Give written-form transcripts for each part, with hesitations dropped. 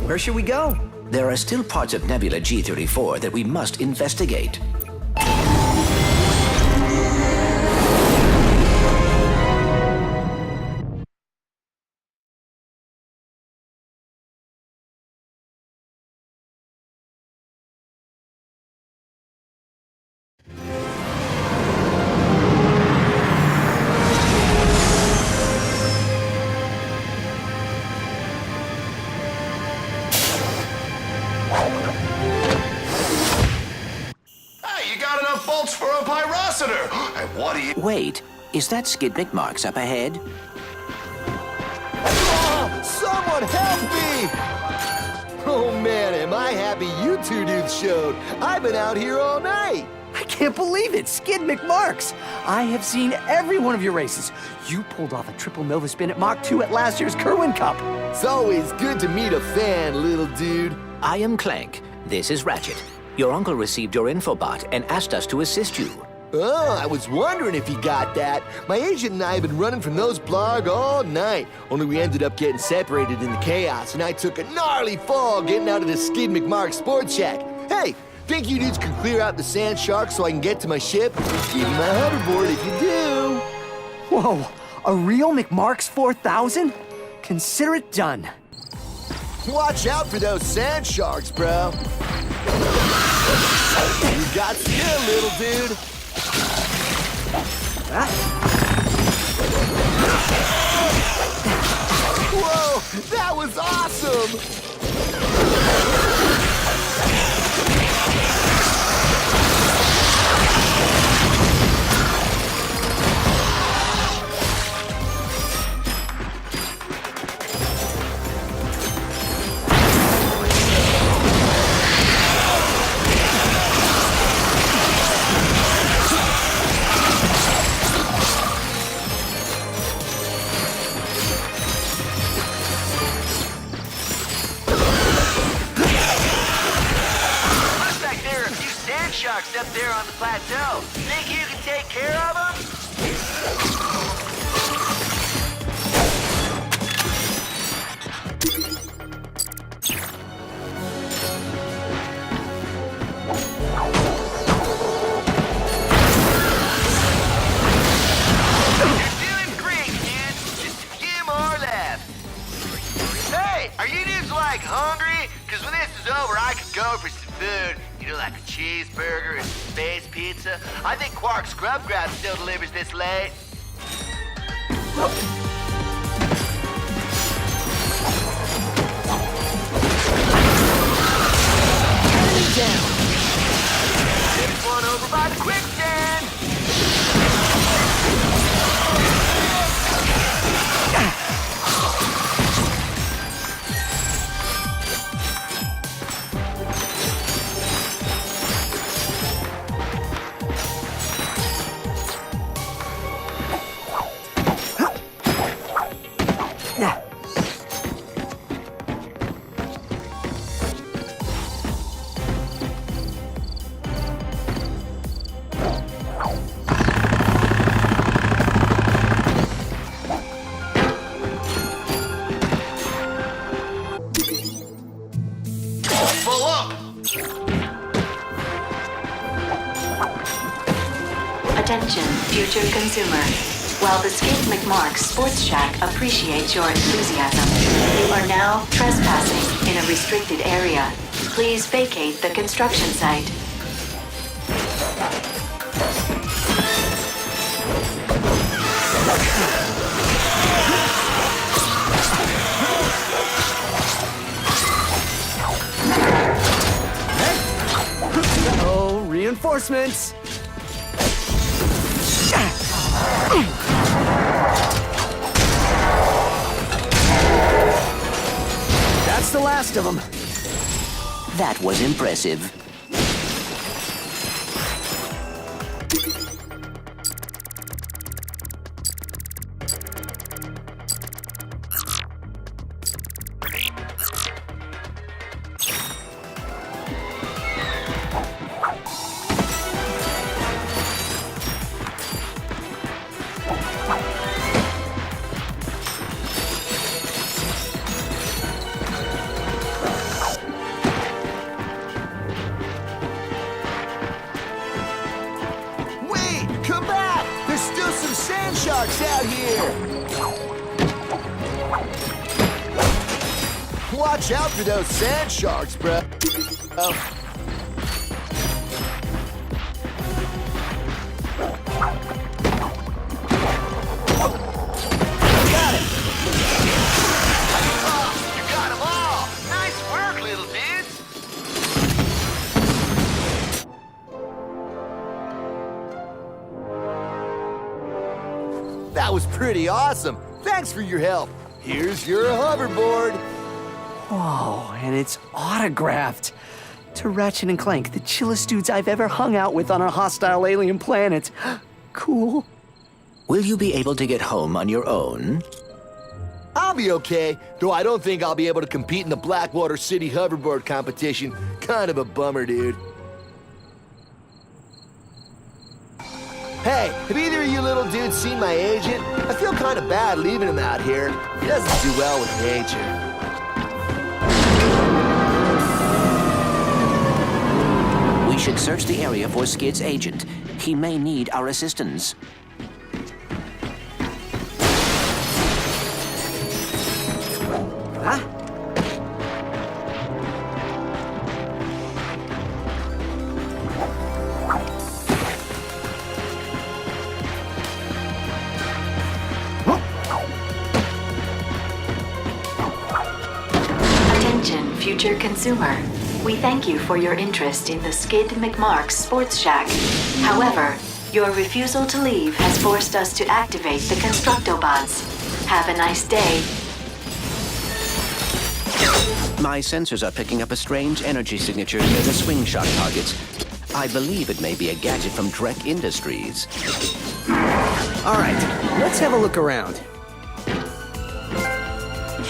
Where should we go? There are still parts of Nebula G34 that we must investigate. For a pyrocitor! And what do you... Wait, is that Skid McMarks up ahead? Oh, someone help me! Oh man, am I happy you two dudes showed. I've been out here all night. I can't believe it, Skid McMarks. I have seen every one of your races. You pulled off a triple Nova spin at Mach 2 at last year's Kerwin Cup. It's always good to meet a fan, little dude. I am Clank. This is Ratchet. Your uncle received your infobot and asked us to assist you. Oh, I was wondering if you got that. My agent and I have been running from those blarg all night. Only we ended up getting separated in the chaos, and I took a gnarly fall getting out of the Skid McMark Sports Shack. Hey, think you dudes can clear out the sand sharks so I can get to my ship? Give me my hoverboard if you do. Whoa, a real McMarks 4000? Consider it done. Watch out for those sand sharks, bro. You got skill, little dude. Whoa, that was awesome! Sharks up there on the plateau. Think you can take care of them? You're doing great, kid. Just a few more left. Hey, are you dudes like hungry? Because when this is over, I could go for some food. You know, like a cheeseburger and space pizza. I think Quark Scrub Grab still delivers this late. Enemy down. There's one over by the quicksand. Full up! Attention, future consumer. While the Skid McMark Sports Shack appreciates your enthusiasm, you are now trespassing in a restricted area. Please vacate the construction site. Oh, reinforcements. That's the last of them. That was impressive. sharks out here! Watch out for those sand sharks, bro. Oh. Got it! Oh, you got them all! Nice work, little dudes! That was pretty awesome. Thanks for your help. Here's your hoverboard. Whoa, and it's autographed. To Ratchet and Clank, the chillest dudes I've ever hung out with on a hostile alien planet. Cool. Will you be able to get home on your own? I'll be okay, though I don't think I'll be able to compete in the Blackwater City hoverboard competition. Kind of a bummer, dude. Hey, have either of you little dudes seen my agent? I feel kind of bad leaving him out here. He doesn't do well with nature. We should search the area for Skid's agent. He may need our assistance. Huh? Attention, future consumer. We thank you for your interest in the Skid McMarx Sports Shack. However, your refusal to leave has forced us to activate the Constructobots. Have a nice day. My sensors are picking up a strange energy signature near the swing shot targets. I believe it may be a gadget from Drek Industries. All right, let's have a look around.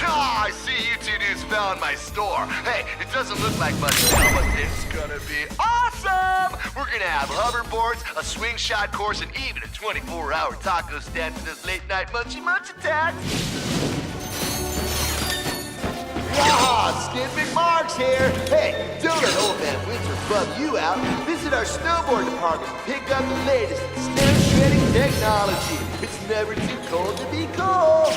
Ah, I see you two dudes found my store. Hey, it doesn't look like much now, but it's gonna be awesome! We're gonna have hoverboards, a swing shot course, and even a 24-hour taco stand for those late-night munchy-munch attacks. Yaha! Skid McMarx here! Hey, don't let old man Winter bum you out. Visit our snowboard department and pick up the latest in snow shredding technology. It's never too cold to be cold.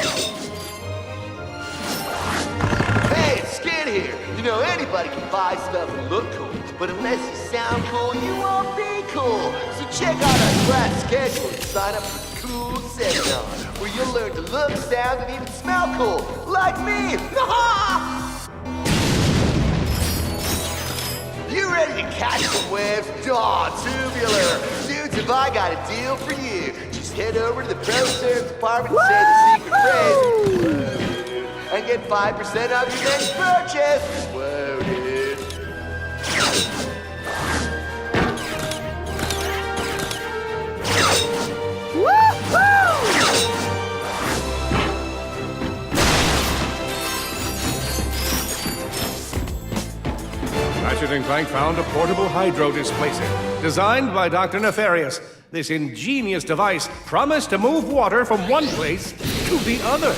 Hey, it's Skid here. You know, anybody can buy stuff and look cool, but unless you sound cool, you won't be cool. So check out our class schedule and sign up for the cool seminar, where you'll learn to look, sound, and even smell cool, like me. You ready to catch some waves? Daw, tubular. Dudes, have I got a deal for you. Just head over to the Pro Service Department and say the secret phrase. And get 5% off your next purchase. Whoa, dude. Ratchet and Clank found a portable hydro displacer, designed by Dr. Nefarious. This ingenious device promised to move water from one place to the other.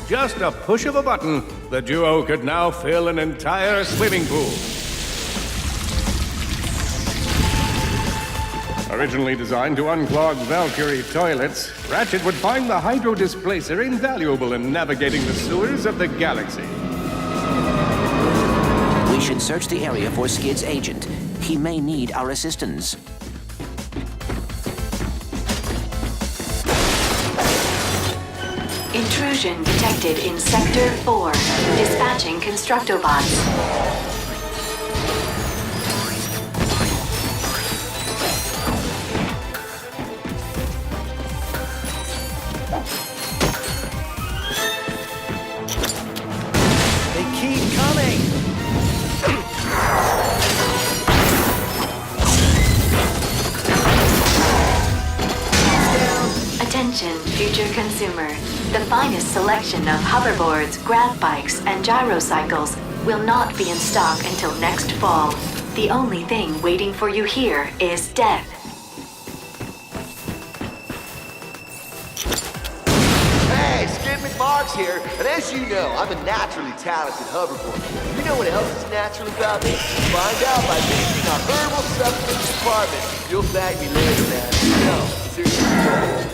Just a push of a button, the duo could now fill an entire swimming pool. Originally designed to unclog Valkyrie toilets, Ratchet would find the hydro displacer invaluable in navigating the sewers of the galaxy. We should search the area for Skid's agent. He may need our assistance. Intrusion detected in Sector 4. Dispatching Constructobots. They keep coming! Attention, future consumer. The finest selection of hoverboards, grab bikes, and gyrocycles will not be in stock until next fall. The only thing waiting for you here is death. McMarks here, and as you know, I'm a naturally talented hoverboard. You know what else is natural about me? Find out by visiting our herbal supplements department. You'll thank me later, man. No, seriously.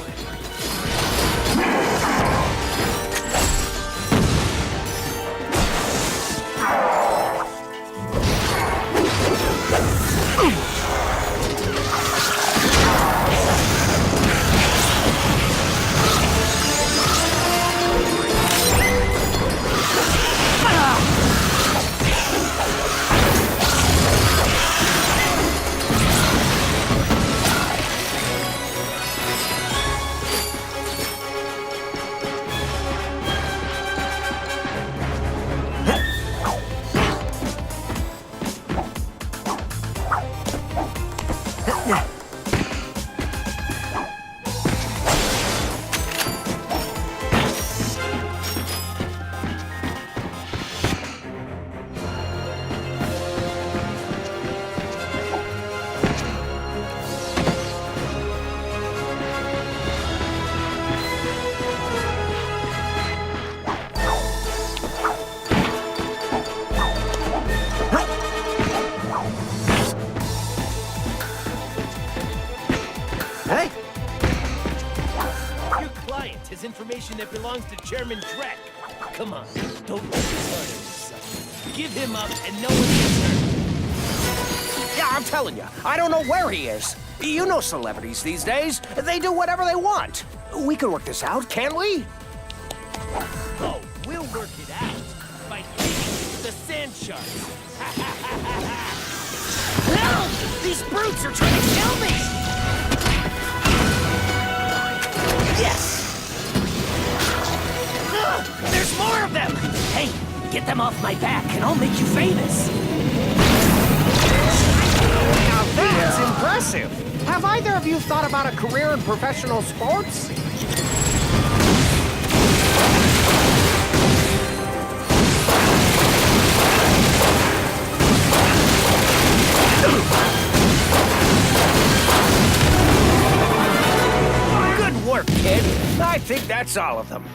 Information that belongs to Chairman Drek. Come on, don't let this hurt yourself. Give him up and no one gets hurt. Yeah, I'm telling you, I don't know where he is. You know celebrities these days. They do whatever they want. We can work this out, can't we? Oh, we'll work it out by hitting the sand sharks. No! These brutes are trying to kill me! Yes! There's more of them! Hey, get them off my back and I'll make you famous! Now that's impressive! Have either of you thought about a career in professional sports? Good work, kid! I think that's all of them.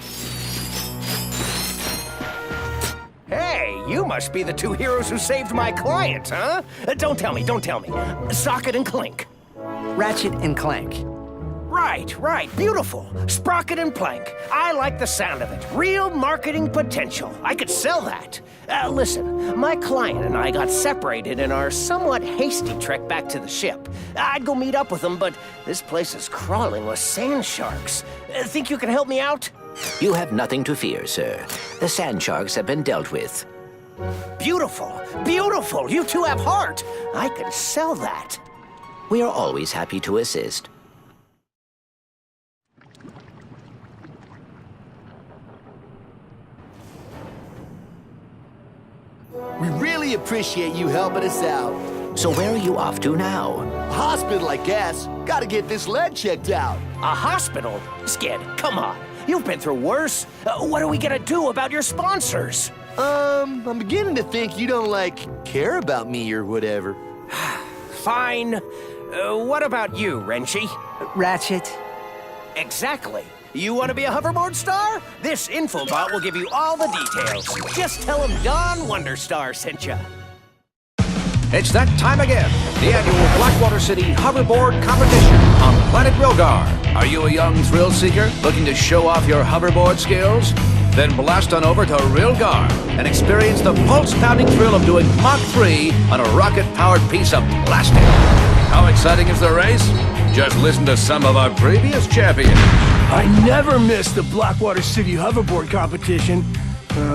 Hey, you must be the two heroes who saved my client, huh? Don't tell me. Socket and Clink. Ratchet and Clank. Right, beautiful. Sprocket and Plank. I like the sound of it. Real marketing potential. I could sell that. Listen, my client and I got separated in our somewhat hasty trek back to the ship. I'd go meet up with them, but this place is crawling with sand sharks. Think you can help me out? You have nothing to fear, sir. The sand sharks have been dealt with. Beautiful. You two have heart. I can sell that. We are always happy to assist. We really appreciate you helping us out. So where are you off to now? Hospital, I guess. Gotta get this lead checked out. A hospital? Skid, come on. You've been through worse. What are we gonna do about your sponsors? I'm beginning to think you don't, care about me or whatever. Fine. What about you, Renchi? Ratchet. Exactly. You want to be a hoverboard star? This infobot will give you all the details. Just tell him Don Wonderstar sent you. It's that time again. The annual Blackwater City Hoverboard Competition on Planet Rilgar. Are you a young thrill seeker looking to show off your hoverboard skills? Then blast on over to Rilgar and experience the pulse-pounding thrill of doing Mach 3 on a rocket-powered piece of plastic. How exciting is the race? Just listen to some of our previous champions. I never miss the Blackwater City Hoverboard Competition,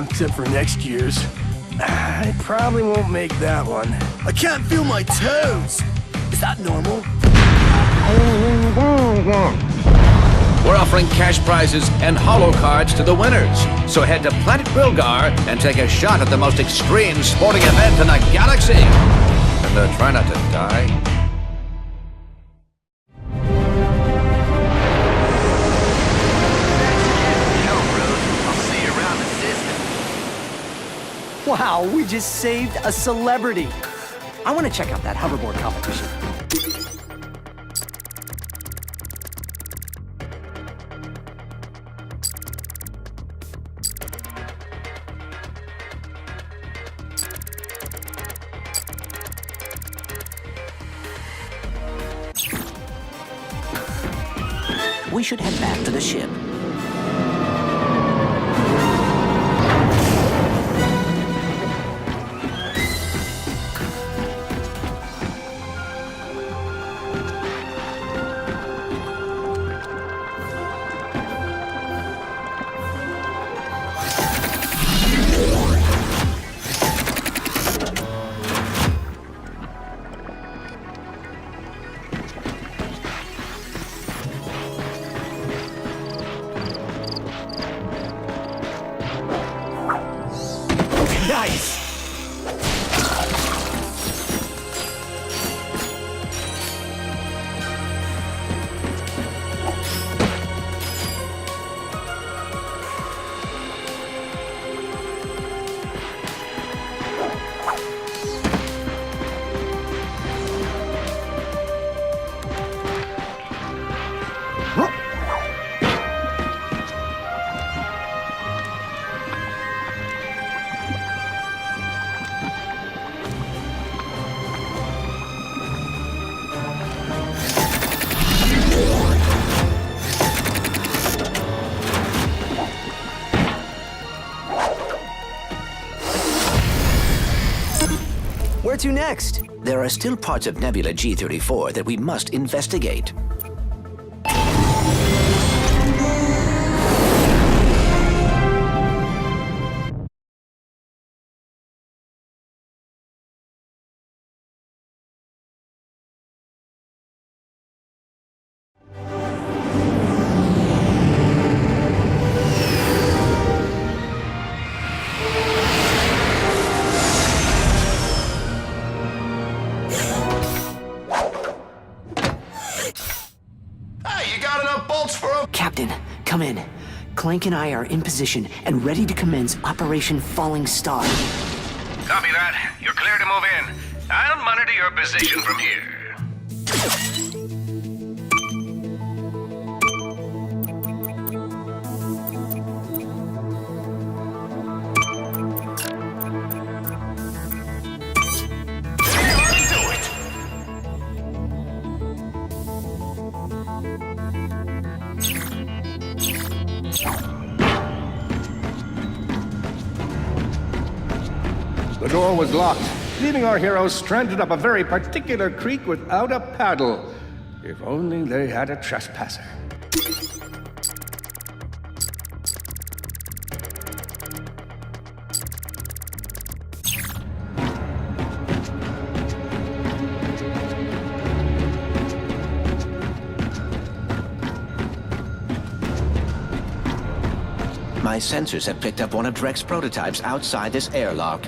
except for next year's. I probably won't make that one. I can't feel my toes. Is that normal? We're offering cash prizes and holo cards to the winners. So head to Planet Rilgar and take a shot at the most extreme sporting event in the galaxy. And try not to die. Wow, we just saved a celebrity. I want to check out that hoverboard competition. we should head back to the ship. Nice! Where to next? There are still parts of Nebula G34 that we must investigate. Hey, you got enough bolts for a... Captain, come in. Clank and I are in position and ready to commence Operation Falling Star. Copy that. You're clear to move in. I'll monitor your position from here. The door was locked, leaving our heroes stranded up a very particular creek without a paddle. If only they had a trespasser. My sensors have picked up one of Drek's prototypes outside this airlock.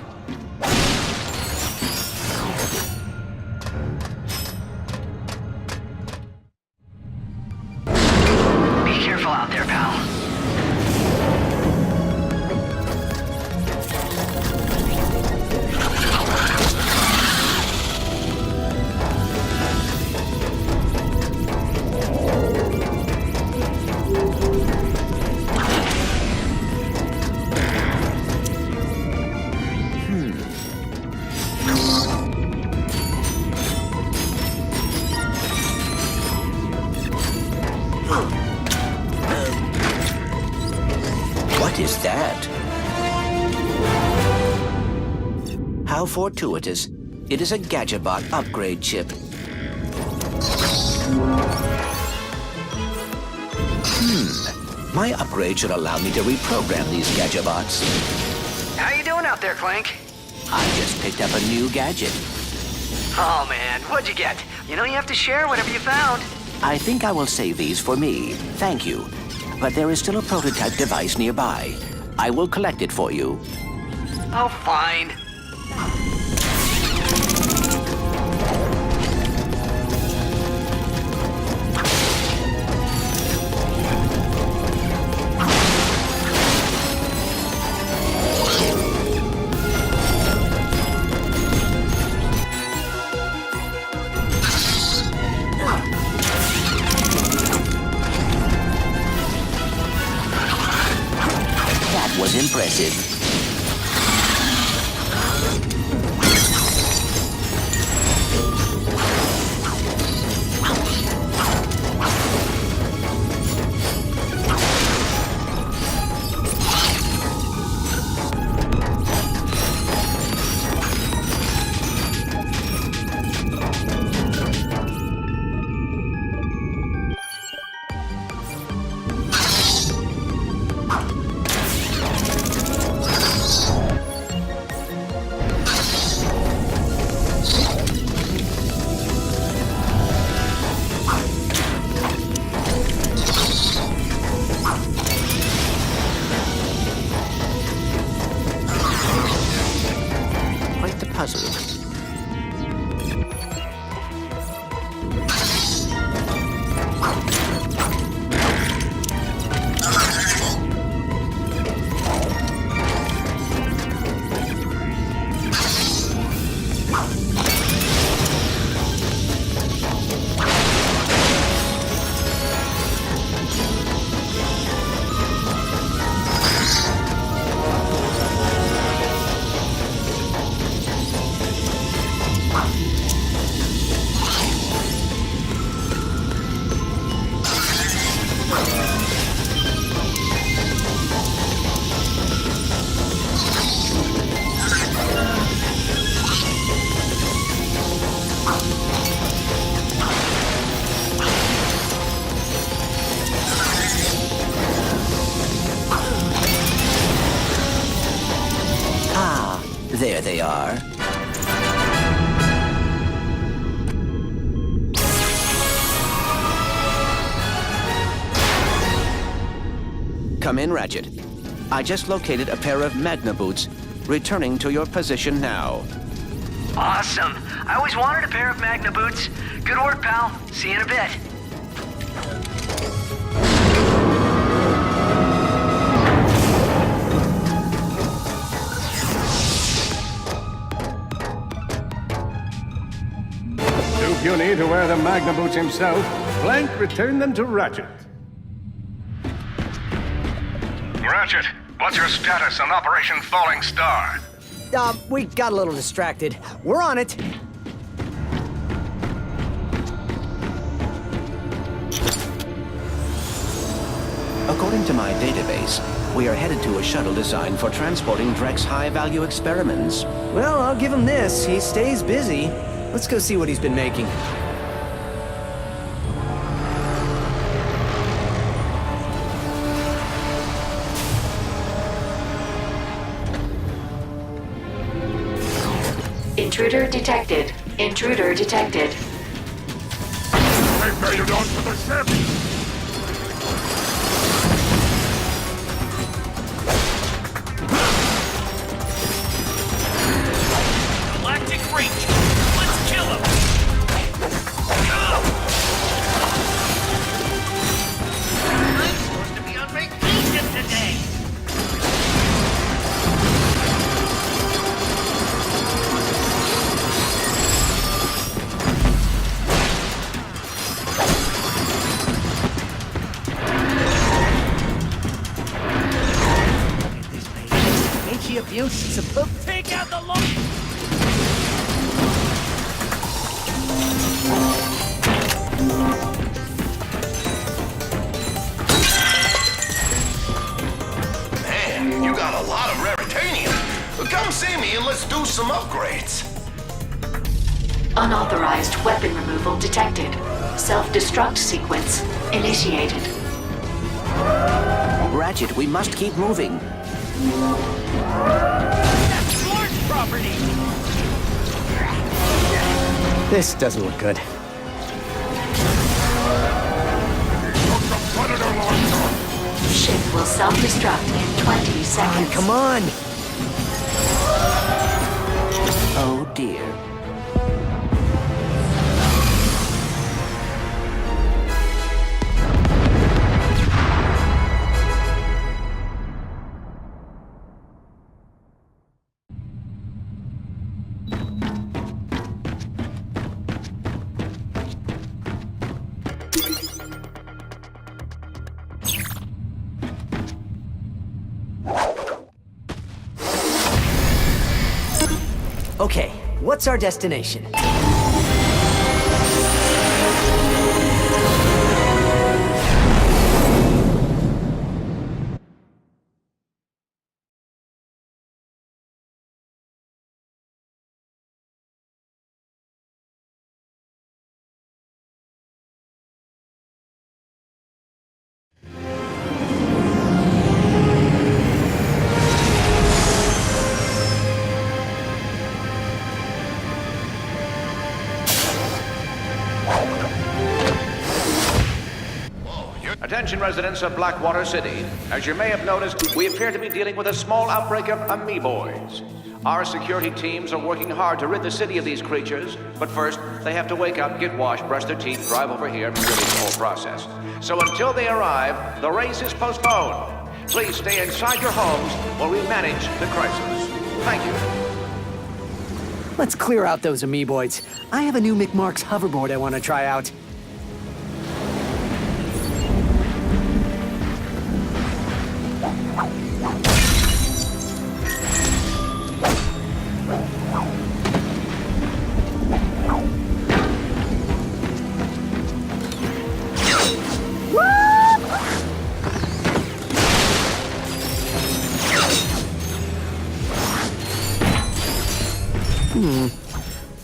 Be careful out there, pal. What is that? How fortuitous. It is a Gadgetbot upgrade chip. My upgrade should allow me to reprogram these Gadgetbots. How you doing out there, Clank? I just picked up a new gadget. Oh, man, what'd you get? You know you have to share whatever you found. I think I will save these for me. Thank you. But there is still a prototype device nearby. I will collect it for you. Oh, fine. That was impressive. There they are. Come in, Ratchet. I just located a pair of Magna boots. Returning to your position now. Awesome. I always wanted a pair of Magna boots. Good work, pal. See you in a bit. Too puny to wear the Magna boots himself, Clank returned them to Ratchet. Ratchet, what's your status on Operation Falling Star? We got a little distracted. We're on it. According to my database, we are headed to a shuttle designed for transporting Drek's high-value experiments. Well, I'll give him this. He stays busy. Let's go see what he's been making. Intruder detected. Intruder detected. They've made it onto the ship! Galactic Ranger. Let's kill him. I'm supposed to be on vacation today. Ain't she abuse? Supposed Take out the law. Man, you got a lot of raritanium. Come see me and let's do some upgrades. Unauthorized weapon removal detected. Self-destruct sequence initiated. Ratchet, we must keep moving. That's Lord's property. This doesn't look good. Ship will self-destruct in 20 seconds. Come on! Oh dear. Okay, what's our destination? Attention residents of Blackwater City. As you may have noticed, we appear to be dealing with a small outbreak of amoeboids. Our security teams are working hard to rid the city of these creatures, but first, they have to wake up, get washed, brush their teeth, drive over here, and really the whole process. So until they arrive, the race is postponed. Please stay inside your homes while we manage the crisis. Thank you. Let's clear out those amoeboids. I have a new McMark's hoverboard I want to try out.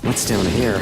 What's down here?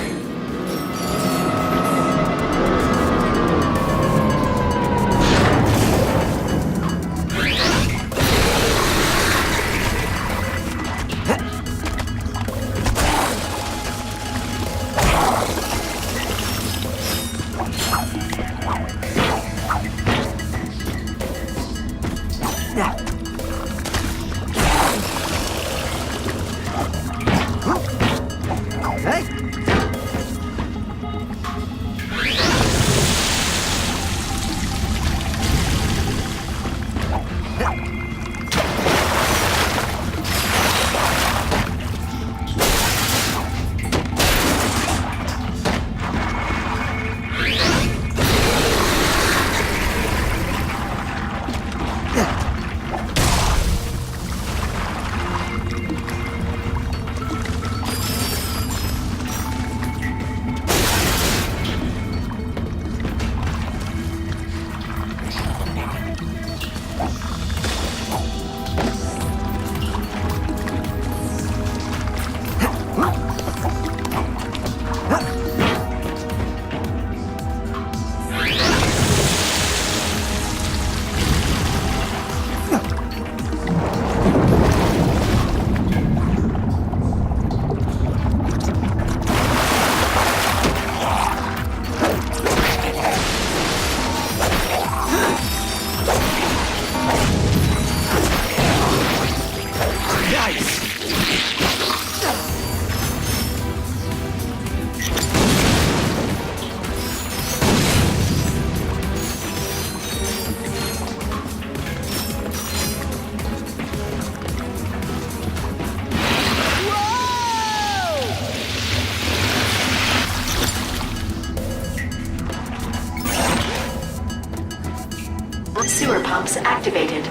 Sewer pumps activated.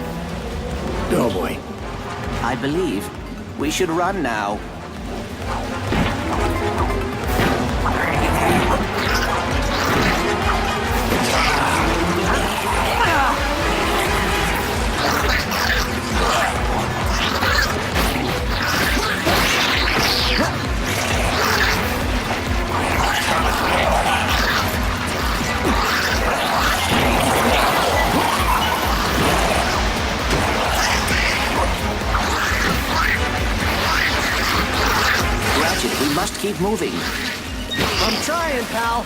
Oh boy. I believe we should run now. Ratchet, we must keep moving. I'm trying, pal.